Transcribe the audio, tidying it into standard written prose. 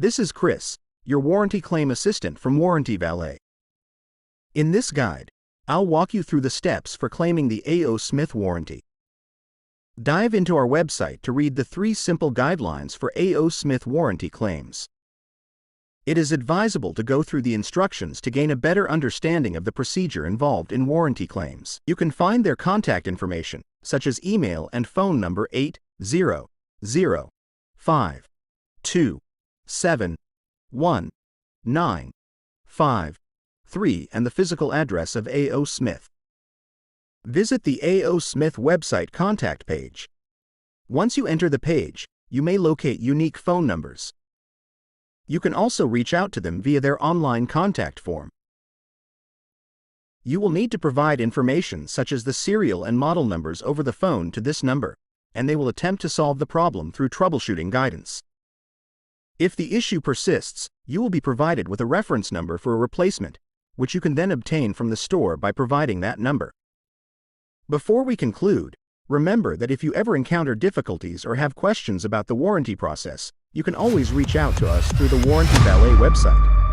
This is Chris, your warranty claim assistant from Warranty Valet. In this guide, I'll walk you through the steps for claiming the A.O. Smith warranty. Dive into our website to read the 3 simple guidelines for A.O. Smith warranty claims. It is advisable to go through the instructions to gain a better understanding of the procedure involved in warranty claims. You can find their contact information, such as email and phone number 800-527-1953 and the physical address of A.O. Smith. Visit the A.O. Smith website contact page. Once you enter the page, you may locate unique phone numbers. You can also reach out to them via their online contact form. You will need to provide information such as the serial and model numbers over the phone to this number, and they will attempt to solve the problem through troubleshooting guidance. If the issue persists, you will be provided with a reference number for a replacement, which you can then obtain from the store by providing that number. Before we conclude, remember that if you ever encounter difficulties or have questions about the warranty process, you can always reach out to us through the Warranty Valet website.